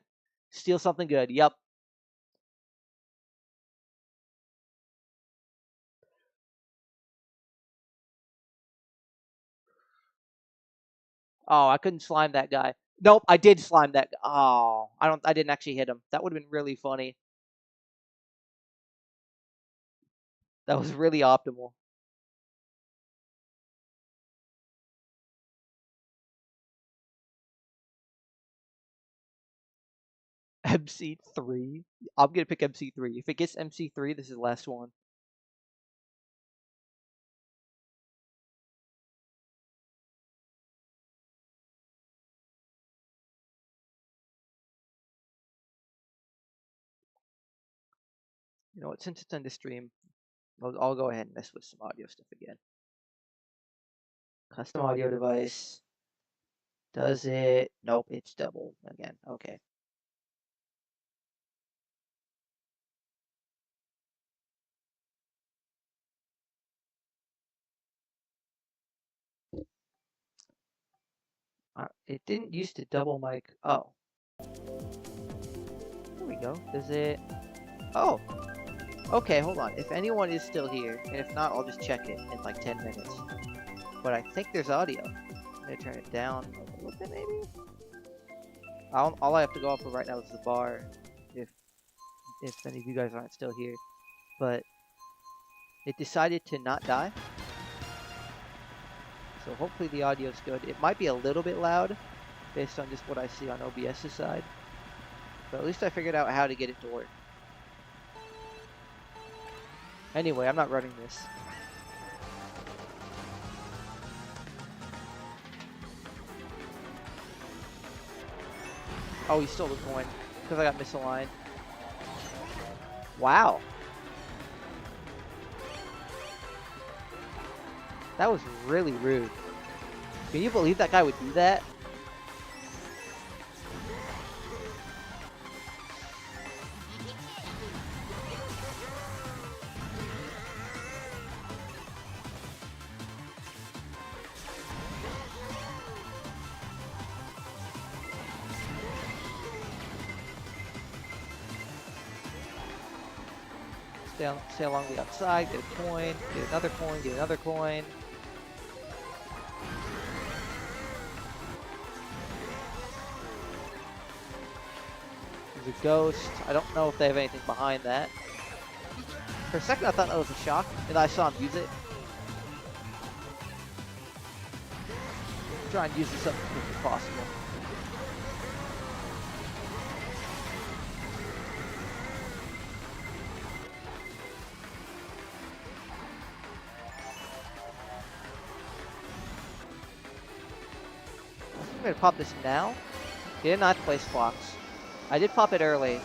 Steal something good. Yep. Oh, I couldn't slime that guy. Nope, I did slime that guy. Oh, I didn't actually hit him. That would have been really funny. That was really optimal. MC3? I'm gonna pick MC3. If it gets MC3, this is the last one. You know what? Since it's in the stream, I'll go ahead and mess with some audio stuff again. Custom audio device. Does it? Nope, it's double again. Okay. It didn't used to double mic. Oh. There we go. Does it? Oh. Okay, hold on. If anyone is still here, and if not, I'll just check it in like 10 minutes. But I think there's audio. I'm gonna turn it down a little bit, maybe? All I have to go off of right now is the bar, if any of you guys aren't still here. But it decided to not die. So hopefully the audio's good. It might be a little bit loud, based on just what I see on OBS's side. But at least I figured out how to get it to work. Anyway, I'm not running this. Oh, he stole the coin because I got misaligned. Wow. That was really rude. Can you believe that guy would do that? Stay along the outside, get a coin, get another coin, get another coin. There's a ghost. I don't know if they have anything behind that. For a second I thought that was a shock, and I saw him use it. Try and use this up as quick as possible. I'm gonna pop this now. He did not place blocks. I did pop it early.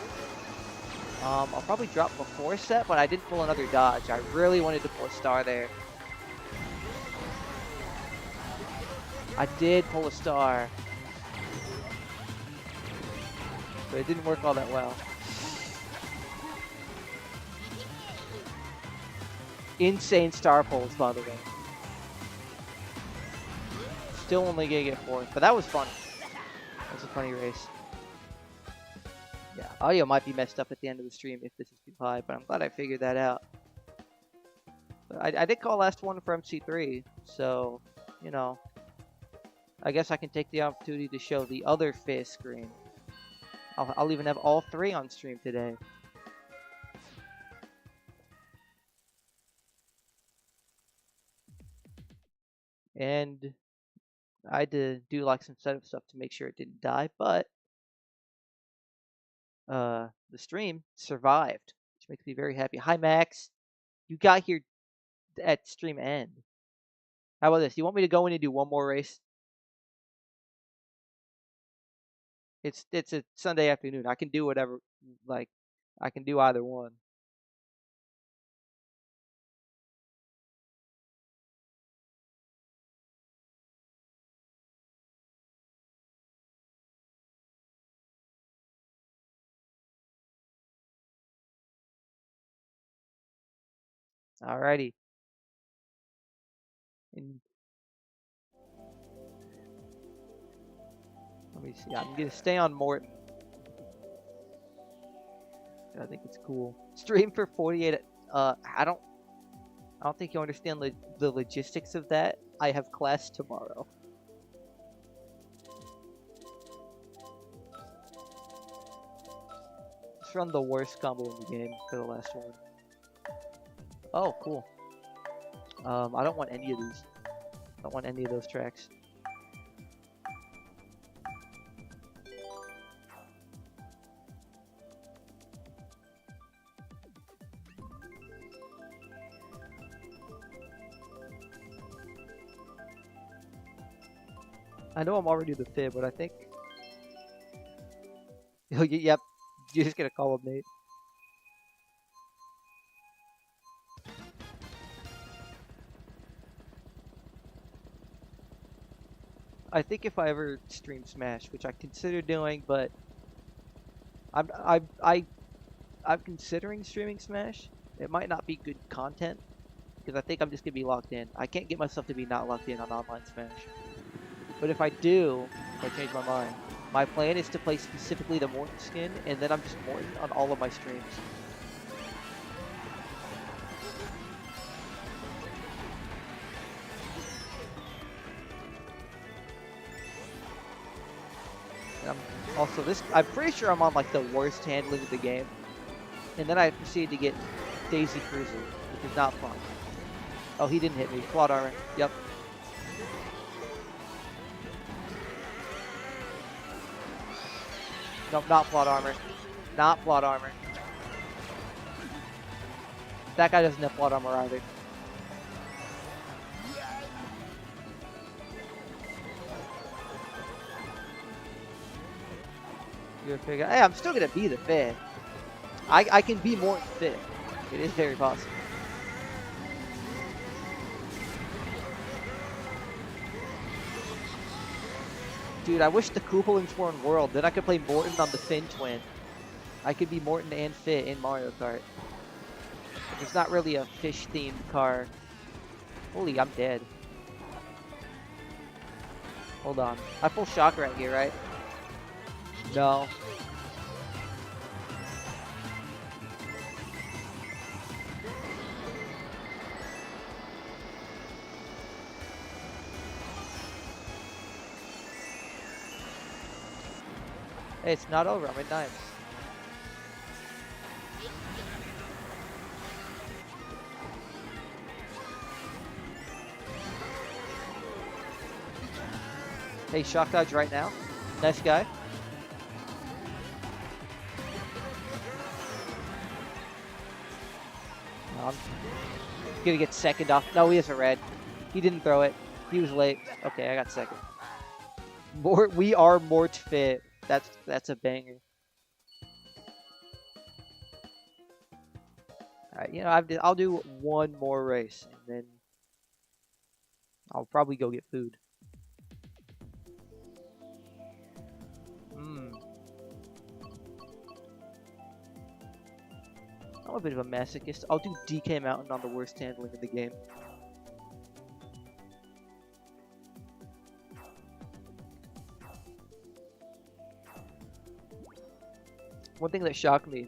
I'll probably drop before set, but I didn't pull another dodge. I really wanted to pull a star there. I did pull a star, but it didn't work all that well. Insane star pulls, by the way. Still only gonna get fourth, but that was fun. That was a funny race. Yeah, audio might be messed up at the end of the stream if this is too high, but I'm glad I figured that out. But I did call last one for MC3, so, you know, I guess I can take the opportunity to show the other fifth screen. I'll even have all three on stream today. And I had to do like some setup stuff to make sure it didn't die, but the stream survived, which makes me very happy. Hi Max, you got here at stream end. How about this? You want me to go in and do one more race? It's a Sunday afternoon. I can do whatever, like, I can do either one. Alrighty. And let me see. I'm gonna stay on Morton. I think it's cool. Stream for 48. I don't think you understand the logistics of that. I have class tomorrow. Let's run the worst combo in the game for the last one. Oh, cool. I don't want any of these. I don't want any of those tracks. I know I'm already the fifth, but I think... Yep, you're just gonna call him Nate. I think if I ever stream Smash, which I consider doing, but I'm considering streaming Smash. It might not be good content because I think I'm just gonna be locked in. I can't get myself to be not locked in on online Smash. But if I do, if I change my mind, my plan is to play specifically the Morton skin, and then I'm just Morton on all of my streams. Also, I'm pretty sure I'm on like the worst handling of the game. And then I proceed to get Daisy Cruiser, which is not fun. Oh, he didn't hit me. Plot armor. Yep. Nope, not plot armor. Not plot armor. That guy doesn't have plot armor either. Hey, I'm still gonna be the fifth. I can be more than fifth. It is very possible. Dude, I wish the Koopalings were in World. Then I could play Morton on the Finn Twin. I could be Morton and Fit in Mario Kart. It's not really a fish-themed car. Holy, I'm dead. Hold on. I pull shock right here, right? No. Hey, it's not over. I'm at 9. Hey, shock dodge right now. Nice guy. I'm gonna get second off. No, he has a red. He didn't throw it. He was late. Okay, I got second. We are Mort fit. That's a banger. Alright, you know, I'll do one more race, and then I'll probably go get food. Hmm. I'm a bit of a masochist. I'll do DK Mountain on the worst handling in the game. One thing that shocked me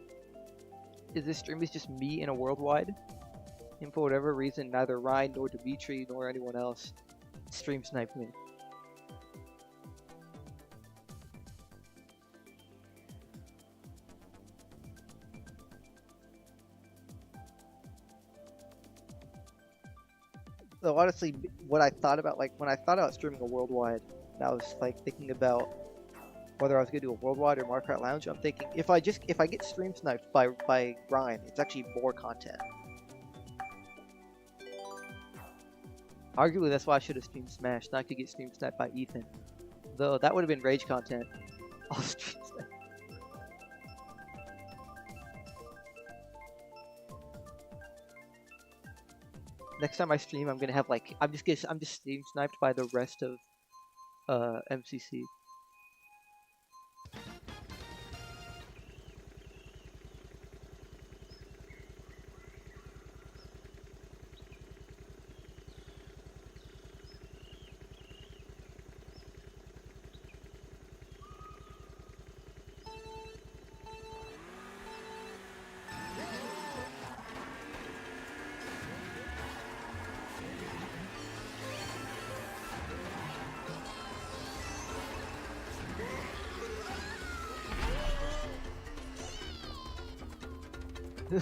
is this stream is just me in a worldwide. And for whatever reason, neither Ryan nor Dimitri nor anyone else stream sniped me. So honestly, what I thought about, like, when I thought about streaming a worldwide, and I was like thinking about whether I was gonna do a worldwide or Mario Kart Lounge, I'm thinking if I get stream sniped by Ryan, it's actually more content. Arguably, that's why I should have streamed Smash, not to get stream sniped by Ethan. Though that would have been rage content. I'll stream snipe. Next time I stream, I'm gonna have like I'm just stream sniped by the rest of MCC.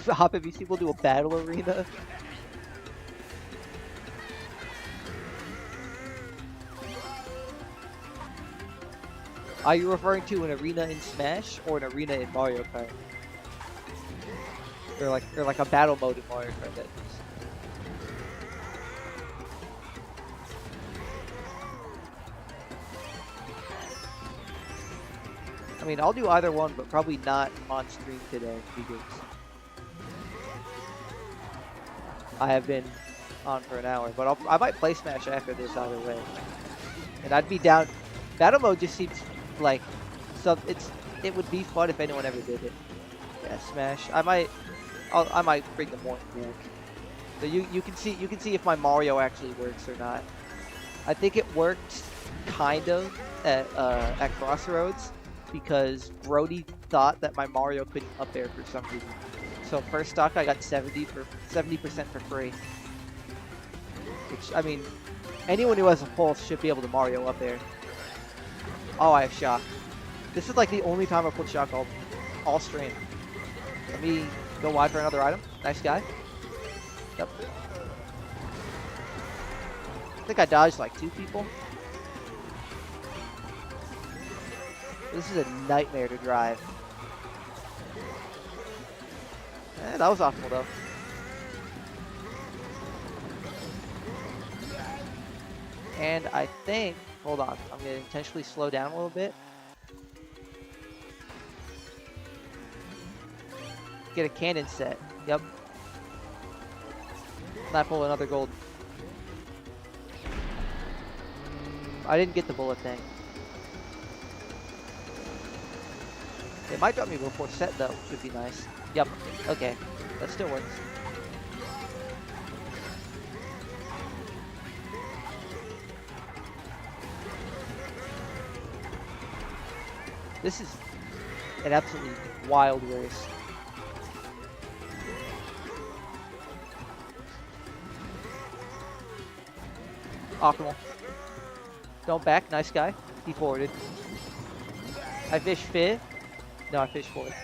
Hop MVC will do a battle arena. Are you referring to an arena in Smash or an arena in Mario Kart? Or like a battle mode in Mario Kart, that is. I mean, I'll do either one, but probably not on stream today because I have been on for an hour. But I might play Smash after this either way, and I'd be down. Battle mode just seems like it would be fun if anyone ever did it. Yeah, Smash. I might bring the Morton back. So you can see if my Mario actually works or not. I think it worked kind of at Crossroads because Brody thought that my Mario couldn't up air for some reason. So first stock I got 70% for free. Which, I mean, anyone who has a pulse should be able to Mario up air. Oh, I have shock. This is like the only time I put shock all stream. Let me go wide for another item. Nice guy. Yep. I think I dodged like 2 people. This is a nightmare to drive. That was optimal though. And I think, hold on, I'm going to intentionally slow down a little bit. Get a cannon set. Yep. Not pull another gold. I didn't get the bullet thing. It might drop me before set though, which would be nice. Yep. Okay. That still works. This is an absolutely wild race. Optimal. Don't back. Nice guy. He forwarded. I fish fifth. No, I fish fourth.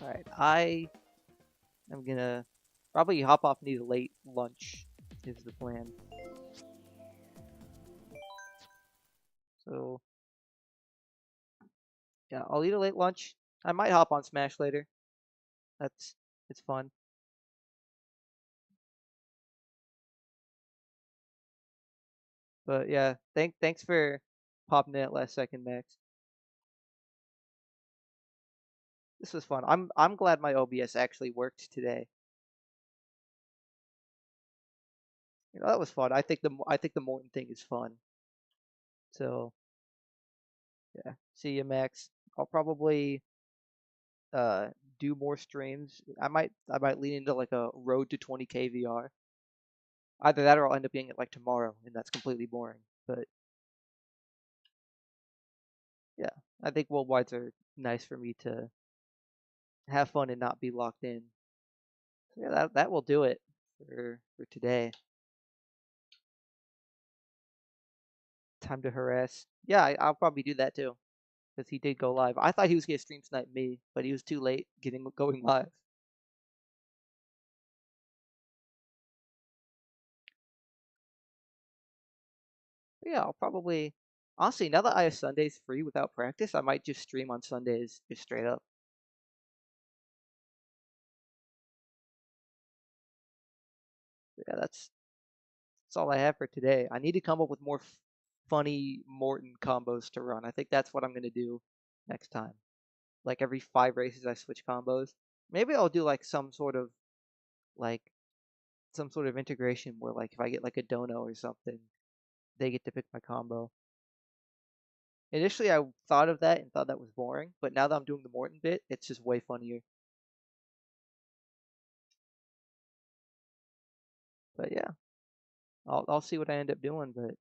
Alright, I am gonna probably hop off and eat a late lunch is the plan. So yeah, I'll eat a late lunch, I might hop on Smash later. That's it's fun. But yeah, thanks for popping in at last second, Max. This was fun. I'm glad my OBS actually worked today. That was fun. I think the Morton thing is fun. So yeah, see you, Max. I'll probably uh do more streams. I might lean into like a road to 20K VR. Either that or I'll end up being it like tomorrow, and that's completely boring. But yeah, I think worldwides are nice for me to have fun and not be locked in. So yeah, that will do it for today. Time to harass. Yeah, I'll probably do that too because he did go live. I thought he was gonna stream snipe me, but he was too late getting going live. But yeah, I'll probably honestly now that I have Sundays free without practice, I might just stream on Sundays just straight up. Yeah, that's all I have for today. I need to come up with more funny Morton combos to run. I think that's what I'm gonna do next time. Like every 5 races, I switch combos. Maybe I'll do like like some sort of integration where like if I get like a dono or something, they get to pick my combo. Initially, I thought of that and thought that was boring, but now that I'm doing the Morton bit, it's just way funnier. But yeah, I'll see what I end up doing. But